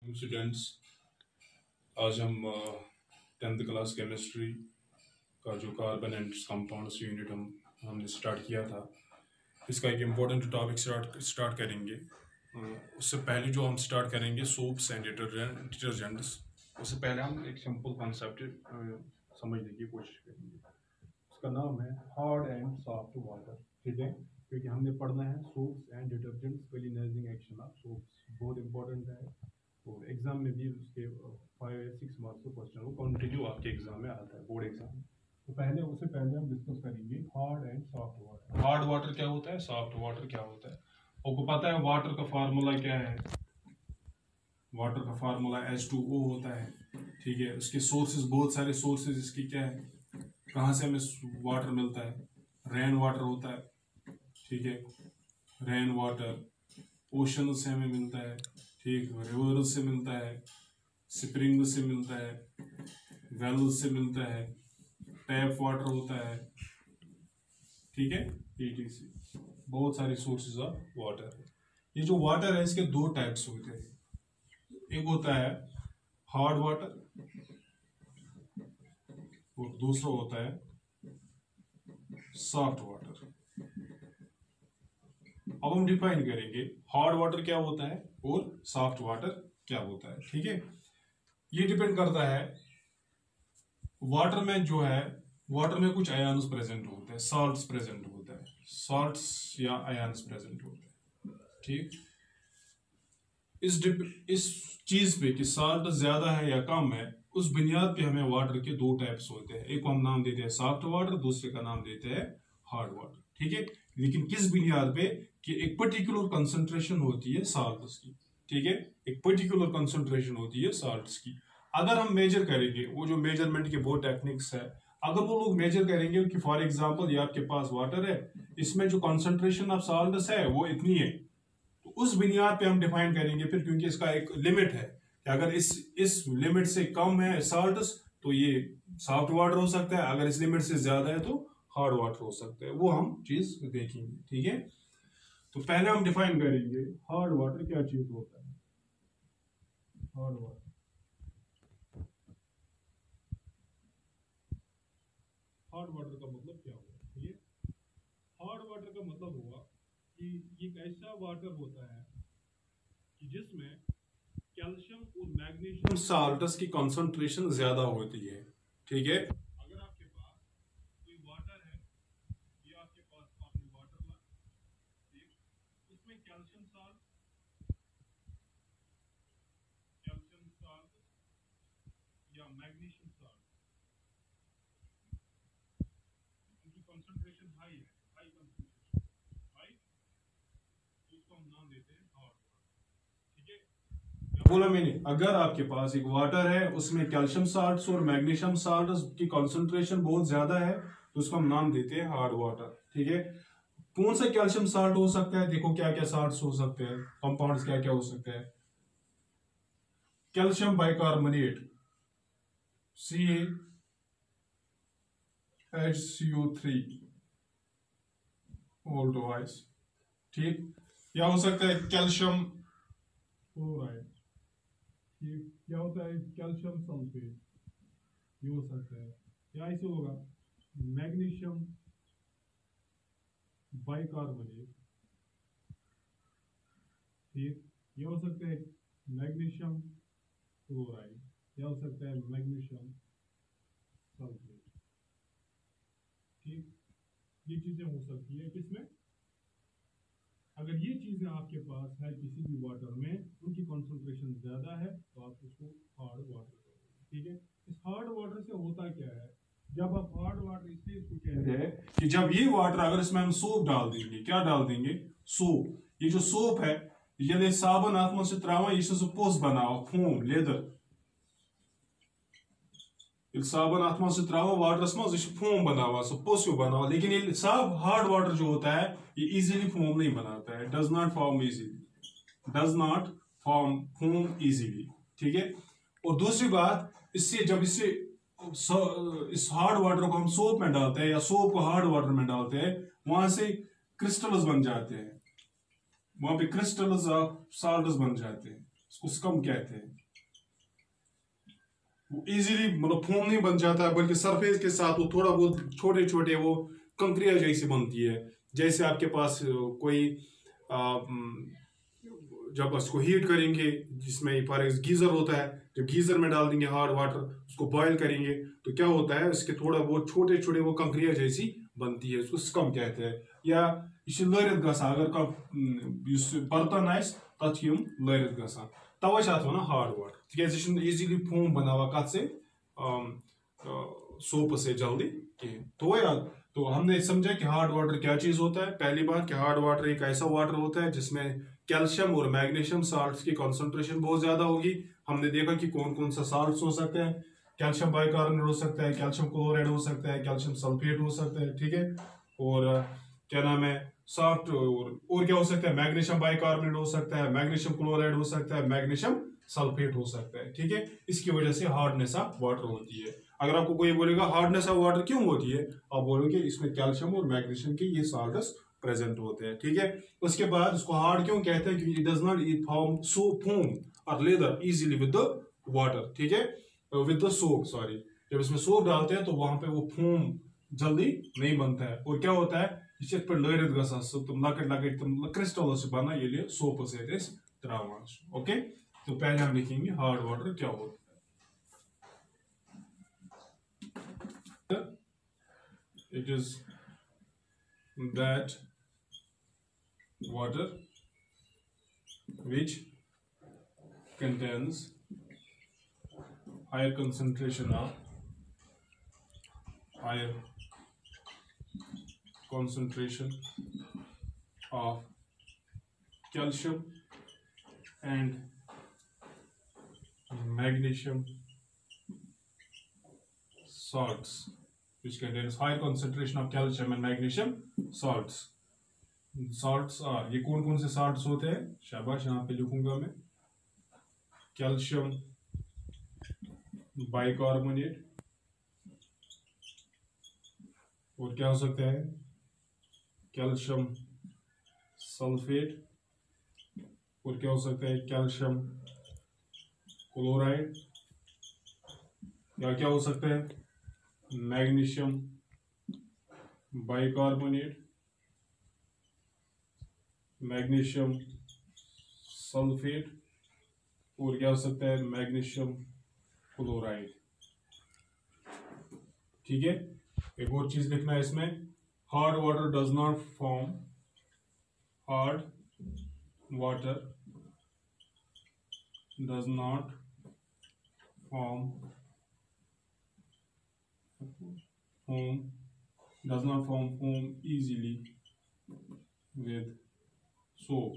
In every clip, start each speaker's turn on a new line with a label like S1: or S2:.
S1: Students, आज हम 10th class chemistry का जो कार्बन एंड कंपाउंड्स यूनिट हमने स्टार्ट किया था, इसका एक इम्पोर्टेंट टॉपिक स्टार्ट करेंगे। उससे पहले जो हम स्टार्ट करेंगे सोप्स एंड डिटर्जेंट्स। उससे पहले हम एक सिंपल कॉन्सेप्ट समझने की कोशिश करेंगे। उसका नाम है हार्ड एंड सॉफ्ट वाटर। ठीक है, क्योंकि हमने पढ़ना है soaps and detergents cleaning action of soaps, बहुत इंपॉर्टेंट है। तो एग्जाम में भी उसके 5 या 6 मार्क्स का क्वेश्चन वो कंटिन्यू आपके एग्जाम में आता है, बोर्ड एग्जाम। तो उससे पहले हम डिस्कस करेंगे hard and soft water. Hard water क्या होता है, सॉफ्ट वाटर क्या होता है। आपको पता है वाटर का फार्मूला क्या है? वाटर का फार्मूला H2O होता है। ठीक है, उसके सोर्सेज, बहुत सारे सोर्सेज इसकी क्या है, कहाँ से हमें वाटर मिलता है? रेन वाटर होता है। ठीक है, रेन वाटर ओशन से हमें मिलता है। ठीक, रिवर से मिलता है, स्प्रिंग से मिलता है, वेल से मिलता है, टैप वाटर होता है। ठीक है, ETC बहुत सारे सोर्सेज ऑफ वाटर है। ये जो वाटर है इसके दो टाइप्स होते हैं। एक होता है हार्ड वाटर और दूसरा होता है सॉफ्ट वाटर। अब हम डिफाइन करेंगे हार्ड वाटर क्या होता है और सॉफ्ट वाटर क्या होता है। ठीक है, ये डिपेंड करता है वाटर में जो है, वाटर में कुछ आयन्स प्रेजेंट होते हैं, सॉल्ट्स प्रेजेंट होता है, सॉल्ट्स या आयन्स प्रेजेंट होते हैं। ठीक, इस चीज पे कि सॉल्ट ज्यादा है या कम है, उस बुनियाद पे हमें वाटर के दो टाइप्स होते हैं। एक को हम नाम देते हैं सॉफ्ट वाटर, दूसरे का नाम देते हैं हार्ड वाटर। ठीक है, लेकिन किस बुनियाद पे कि एक पर्टिकुलर कंसंट्रेशन होती है सॉल्ट्स की। ठीक है, एक पर्टिकुलर कंसंट्रेशन होती है सॉल्ट्स की। अगर हम मेजर करेंगे, वो जो मेजरमेंट के बहुत टेक्निक्स है, अगर वो लोग मेजर करेंगे कि फॉर एग्जांपल ये आपके पास वाटर है, इसमें जो कंसंट्रेशन ऑफ सॉल्ट्स है वो इतनी है, तो उस बुनियाद पे हम डिफाइन करेंगे फिर, क्योंकि इसका एक लिमिट है कि अगर इस लिमिट से कम है सॉल्ट्स तो ये सॉफ्ट वाटर हो सकता है, अगर इस लिमिट से ज्यादा है तो हार्ड वाटर हो सकता है। वो हम चीज देखेंगे। ठीक है, तो पहले हम डिफाइन करेंगे हार्ड वाटर क्या चीज होता है। हार्ड वाटर, हार्ड वाटर का मतलब क्या हुआ? ठीक है, हार्ड वाटर का मतलब हुआ कि ये एक ऐसा वाटर होता है कि जिसमें कैल्शियम और मैग्नीशियम साल्ट्स की कंसंट्रेशन ज्यादा होती है। ठीक है, अगर आपके पास कोई वाटर है, ये आपके पास आपने वाटर ला, ठीक, उसमें कैल्शियम साल्ट या मैग्नीशियम साल्ट, उनकी कंसंट्रेशन हाई है, हाई कंसंट्रेशन, हाई, तो उसको हम नाम देते हैं हार्ड वाटर। ठीक है, बोला मैंने, अगर आपके पास एक वाटर है उसमें कैल्शियम साल्ट्स और मैग्नीशियम साल्ट्स की कंसंट्रेशन बहुत ज्यादा है, तो उसको हम नाम देते हैं हार्ड वाटर। ठीक है, कौन सा कैल्शियम साल्ट हो सकता है? देखो क्या क्या साल्ट्स हो सकते हैं, कंपाउंड्स क्या क्या हो सकते हैं। Calcium bicarbonate, CaHCO3 all twice. ठीक, या हो सकता है कैल्शियम क्लोराइड। ठीक, क्या होता है कैल्शियम सल्फेट, ये हो सकता है। या ऐसे होगा मैग्नीशियम बाइकार्बोनेट। ठीक, ये हो सकता है मैग्नीशियम क्लोराइड, या हो सकता है मैग्नीशियम सल्फेट। ठीक, ये चीजें हो सकती है किसमें, अगर ये चीजें आपके पास है किसी भी वाटर में, उनकी कंसंट्रेशन ज्यादा है, तो आप उसको हार्ड वाटर करोगे। ठीक है, इस हार्ड वाटर से होता क्या है, जब आप हार्ड वाटर इसलिए इसको कहते हैं कि जब ये वाटर, अगर इसमें हम सोप डाल देंगे, क्या डाल देंगे? सोप। ये जो सोप है, ये साबन अथ मज त्रावान, यह पोस बनाओ फोम लेदर, साबन अथ मज त्रावान वाटरस मज, फोम बनावा, सो पोस बनावा। लेकिन ये सब हार्ड वाटर जो होता है ये इजीली फोम नहीं बनाता है, does not form easily, does not form foam easily. ठीक है, और दूसरी बात, इससे जब इस हार्ड वाटर को हम सोप में डालते हैं या सोप को हार्ड वाटर में डालते हैं, वहां से क्रिस्टल्स बन जाते हैं, वहां पे क्रिस्टल्स ऑफ साल्ट्स बन जाते हैं। इसको स्कम कहते हैं। वो इजीली मतलब फोम नहीं बन जाता है, बल्कि सरफेस के साथ वो थोड़ा बहुत छोटे छोटे वो कंकरिया जैसी बनती है। जैसे आपके पास कोई जब उसको हीट करेंगे, जिसमें फॉर गीजर होता है, जब गीजर में डाल देंगे हार्ड वाटर, उसको बॉयल करेंगे, तो क्या होता है, इसके थोड़ा बहुत छोटे छोटे वो कंकरिया जैसी बनती है, उसको स्कम कहते हैं। या यह लरित गसान, अगर कह बर्तन आस तथ लरित गसान, तवे वन हार्ड वाटर, तक इजीली फोम बनावा कत से सोप से जल्दी कहें। तो याद, तो हमने समझा कि हार्ड वाटर क्या चीज होता है। पहली बात कि हार्ड वाटर एक ऐसा वाटर होता है जिसमें कैल्शियम और मैग्नीशियम साल्ट्स की कंसंट्रेशन बहुत ज्यादा होगी। हमने देखा कि कौन कौन सा साल्ट्स हो सकते हैं। कैल्शियम बाइकार्बोनेट हो सकता है, कैल्शियम क्लोराइड हो सकता है, कैल्शियम सल्फेट हो सकता है, ठीक है। और क्या नाम है, सॉफ्ट और क्या हो सकता है, मैग्नीशियम बाइकार्बोनेट हो सकता है, मैग्नीशियम क्लोराइड हो सकता है, मैग्नीशियम सल्फेट हो सकता है, ठीक है। इसकी वजह से हार्डनेस ऑफ वाटर होती है। अगर आपको कोई बोलेगा हार्डनेस ऑफ वाटर क्यों होती है, आप बोलोगे इसमें कैल्शियम और मैग्नीशियम के ये साल्ट्स प्रेजेंट होते हैं, ठीक है। उसके बाद उसको हार्ड क्यों कहते हैं, क्योंकि it does not form so foam और lather easily with the water, ठीक है, विद द सोप, सॉरी। जब इसमें सोप डालते हैं तो वहां पे वो फोम जल्दी नहीं बनता है। और क्या होता है, ये पे लरित गसान, तुम लकट लकट तुम क्रिस्टल बना ये सोप से त्रावान। ओके, तो पहले हम लिखेंगे हार्ड वाटर क्या होता है। It is that water which contains higher concentration of calcium and magnesium salts, which contains higher concentration of calcium and magnesium salts. Salts are, ये कौन कौन से salts होते हैं, शाबाश, यहाँ पे लिखूंगा मैं। कैल्शियम बाइकार्बोनेट, और क्या हो सकता है, कैल्शियम सल्फेट, और क्या हो सकता है, कैल्शियम क्लोराइड, या क्या हो सकता है, मैग्नीशियम बाइकार्बोनेट, मैग्नीशियम सल्फेट, और क्या हो सकता है, मैग्नीशियम क्लोराइड, ठीक है। एक और चीज लिखना है इसमें, hard water does not form, hard water does not form foam, does not form foam easily with soap।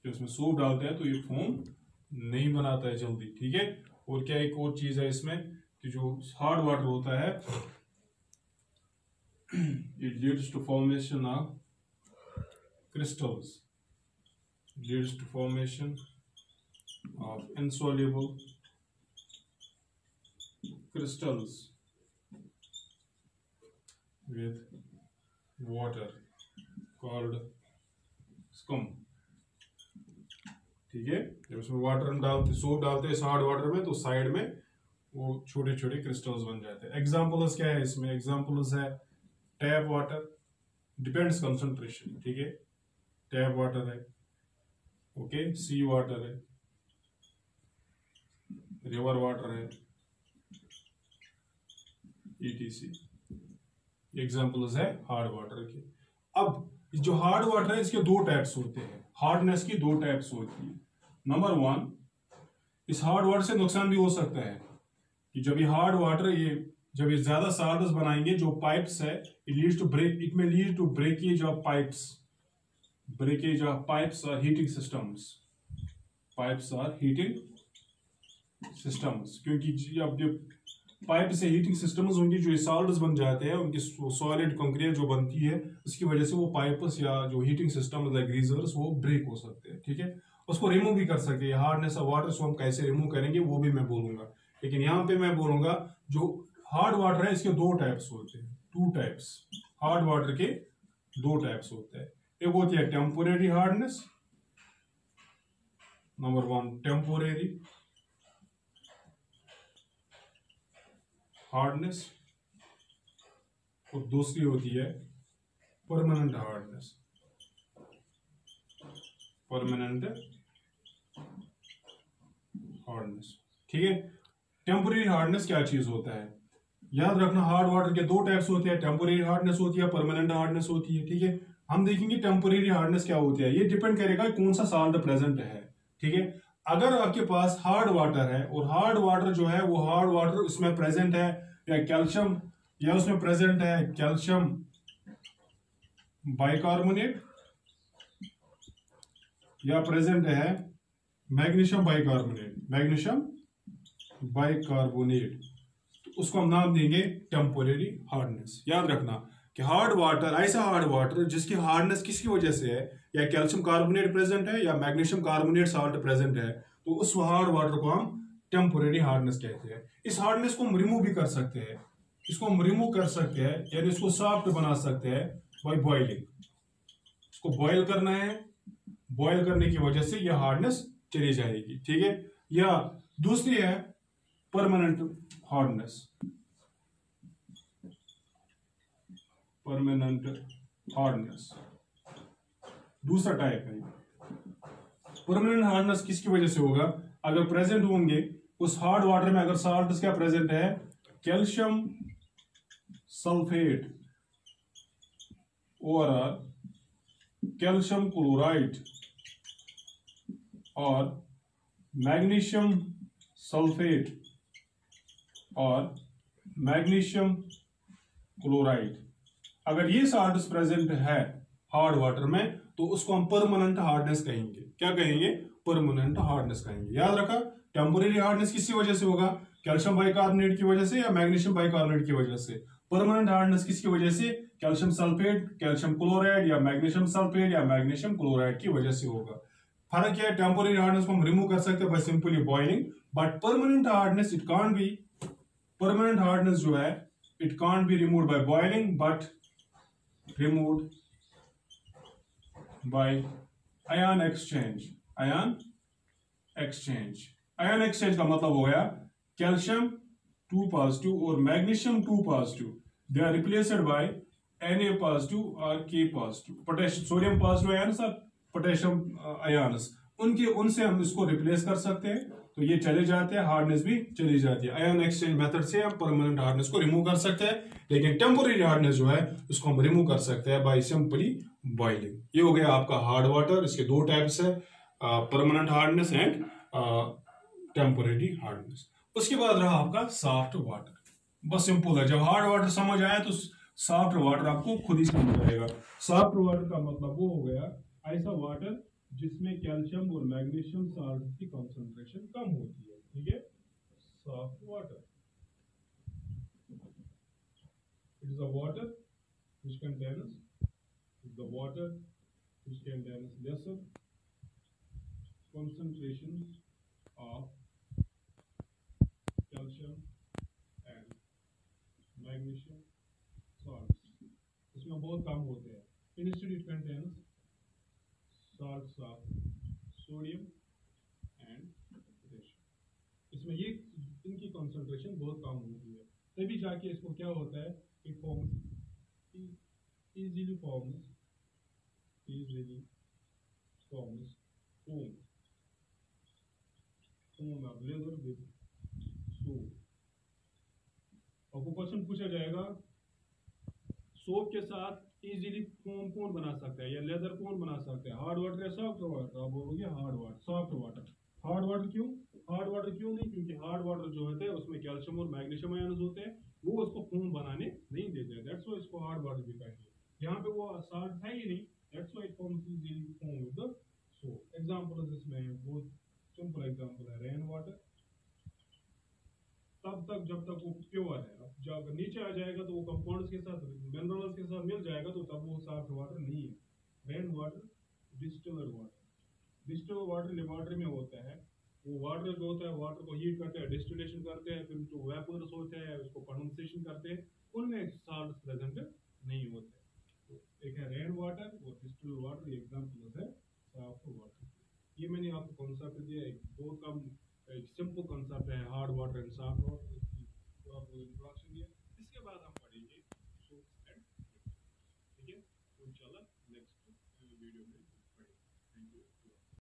S1: जब इसमें सोप डालते हैं तो ये फोम नहीं बनाता है जल्दी, ठीक है। और क्या एक और चीज है इसमें कि जो हार्ड वाटर होता है, it leads to formation of crystals, leads to formation of insoluble crystals with water called scum, ठीक है। जब उसमें वाटर हम डालते, सोप डालते हैं हार्ड वाटर में, तो साइड में वो छोटे छोटे क्रिस्टल्स बन जाते हैं। एग्जांपल्स क्या है इसमें, एग्जांपल्स है टैप वाटर, डिपेंड्स कंसंट्रेशन, ठीक है। टैप वाटर है, ओके, सी वाटर है, रिवर वाटर है, ईटीसी एग्जांपल्स है हार्ड वाटर के। अब जो हार्ड वाटर है इसके दो टाइप्स होते हैं, हार्डनेस की दो टाइप्स होती है। नंबर वन, इस हार्ड वाटर से नुकसान भी हो सकता है कि जब ये हार्ड वाटर, ये जब ये ज्यादा साल्ट्स बनाएंगे, जो पाइप्स है, it leads to break, it में lead to breakage of pipes, breakage of pipes और हीटिंग सिस्टम्स, पाइप्स और हीटिंग सिस्टम्स, क्योंकि अब जो पाइप से हीटिंग सिस्टम्स होंगे, जो साल्ट्स बन जाते हैं, उनकी सॉलिड कंक्रीट जो बनती है, उसकी वजह से वो पाइप्स या जो हीटिंग सिस्टम लाइक गीजर्स वो ब्रेक हो सकते हैं, ठीक है। उसको रिमूव भी कर सकते हैं। हार्डनेस ऑफ वाटर को हम कैसे रिमूव करेंगे वो भी मैं बोलूंगा, लेकिन यहाँ पे मैं बोलूंगा जो हार्ड वाटर है इसके दो टाइप्स होते हैं, टू टाइप्स। हार्ड वाटर के दो टाइप्स होते हैं, एक होती है temporary hardness, number one temporary hardness और दूसरी होती है परमानेंट हार्डनेस। परमानेंट हार्डनेस, ठीक है। टेम्पोरेरी हार्डनेस क्या चीज होता है, याद रखना हार्ड वाटर के दो टाइप्स होते हैं, टेम्पोरेरी हार्डनेस होती है, परमानेंट हार्डनेस होती है, ठीक है। हम देखेंगे टेम्पोरेरी हार्डनेस क्या होती है, ये डिपेंड करेगा कौन सा साल्ट प्रेजेंट है, ठीक है। अगर आपके पास हार्ड वाटर है और हार्ड वाटर जो है वो हार्ड वाटर उसमें प्रेजेंट है या कैल्शियम, या उसमें प्रेजेंट है कैल्शियम बाइकार्बोनेट या प्रेजेंट है मैग्नीशियम बाइकार्बोनेट, मैग्नीशियम बाइकार्बोनेट, उसको हम नाम देंगे टेम्पोरेरी हार्डनेस। याद रखना कि हार्ड वाटर, ऐसा हार्ड वाटर जिसकी हार्डनेस किसकी वजह से है, या कैल्शियम कार्बोनेट प्रेजेंट है या मैग्नीशियम कार्बोनेट साल्ट प्रेजेंट है, तो उस हार्ड वाटर को हम टेम्पोरेरी हार्डनेस कहते हैं। इस हार्डनेस को हम रिमूव भी कर सकते हैं, इसको हम रिमूव कर सकते हैं, यानी इसको सॉफ्ट बना सकते हैं बाय बॉइलिंग। इसको बॉयल करना है, बॉयल करने की वजह से यह हार्डनेस चली जाएगी, ठीक है। या दूसरी है परमानेंट हार्डनेस, परमानेंट हार्डनेस दूसरा टाइप है। परमानेंट हार्डनेस किसकी वजह से होगा, अगर प्रेजेंट होंगे उस हार्ड वाटर में, अगर साल्ट क्या प्रेजेंट है, कैल्शियम सल्फेट और कैल्शियम क्लोराइड और मैग्नीशियम सल्फेट और मैग्नीशियम क्लोराइड, अगर ये साल्ट प्रेजेंट है हार्ड वाटर में, तो उसको हम परमानेंट हार्डनेस कहेंगे। क्या कहेंगे, परमानेंट हार्डनेस कहेंगे। याद रखा, टेम्पोरेरी हार्डनेस किसकी वजह से होगा, कैल्शियम बाइकार्बोनेट की वजह से या मैग्नीशियम बाइकार्बोनेट की वजह से। परमानेंट हार्डनेस किसकी वजह से, कैल्शियम सल्फेट, कैल्शियम क्लोराइड या मैग्नीशियम सल्फेट या मैग्नीशियम क्लोराइड की वजह से होगा। फर्क क्या है, टेम्पोरेरी हार्डनेस को हम रिमूव कर सकते हैं by simply boiling, but permanent hardness it can't be, permanent hardness जो है it can't be removed by boiling but removed by ion exchange। ion exchange, ion exchange का मतलब हो गया कैल्शियम 2 पॉजिटिव और magnesium 2 positive, they are replaced by Na positive और K positive, potassium sodium positive ion sir, potassium ions, उनके उनसे हम इसको रिप्लेस कर सकते हैं, तो ये चले जाते हैं, हार्डनेस भी चली जाती है। आयन एक्सचेंज मेथड से हम परमानेंट हार्डनेस को रिमूव कर सकते हैं, लेकिन टेम्पोरेरी हार्डनेस जो है उसको हम रिमूव कर सकते हैं बाय सिंपली बॉइलिंग। ये हो गया आपका हार्ड वाटर, इसके दो टाइप्स है, permanent hardness and temporary hardness. उसके बाद रहा आपका सॉफ्ट वाटर, बस सिंपल है, जब हार्ड वाटर समझ आया तो सॉफ्ट वाटर आपको खुद ही समझ आएगा। सॉफ्ट वाटर का मतलब वो हो गया ऐसा वाटर जिसमें कैल्शियम और मैग्नीशियम साल्ट की कंसंट्रेशन कम होती है, ठीक है। Soft water it is a water which contains the water which contains lesser concentrations of calcium and magnesium salts, इसमें बहुत कम होते हैं। Instead it contains salts of sodium and potassium, इसमें ये इनकी कंसंट्रेशन बहुत कम होती है, तभी जाके इसको क्या होता है, it forms easily forms foam of leather with soap। आपको क्वेश्चन पूछा जाएगा सोप के साथ इजीली फोम कौन बना सकता है या लेदर कौन बना सकता है, हार्ड वाटर या सॉफ्ट वाटर, आप बोलोगे hard water, soft water. Hard water क्यों, हार्ड वाटर क्यों नहीं, क्योंकि हार्ड वाटर जो होते हैं उसमें कैल्शियम और मैग्नीशियम आयन्स होते हैं, वो उसको फोम बनाने नहीं देते, दैट्स व्हाई इसको हार्ड वाटर भी कहेंगे। यहाँ पे वो साल्ट है ही नहीं, that's why it forms easily foam with the soap. Example इसमें बहुत सिंपल एग्जांपल है रेन वाटर, तब तक जब तक वो प्योर है, अब जब नीचे आ जाएगा तो वो कंपाउंड्स के साथ मिनरल्स के साथ मिल जाएगा, तो तब वो सॉफ्ट वाटर नहीं है। Rain water, distilled water, distilled water laboratory में होता है, वो वाटर जो होता है वाटर को हीट करते हैं, डिस्टिलेशन करते हैं, फिर जो वेपर्स होते हैं उसको कंडेंसेशन करते हैं, उनमें सॉल्ट प्रेजेंट नहीं होते। तो एक है रेन वाटर और डिस्टिल्ड वाटर, एग्जांपल है सॉफ्ट वाटर। ये मैंने आपको कॉन्सेप्ट दिया, एक बहुत कम, एक सिंपल कॉन्सेप्ट है, hard water and soft water, इसकी पूरा आपको इंट्रोडक्शन दिया। इसके बाद हम पढ़ेंगे सोप्स एंड लिक्विड्स। ठीक है, तो इंशाल्लाह नेक्स्ट वीडियो में पढ़ेंगे। Thank you.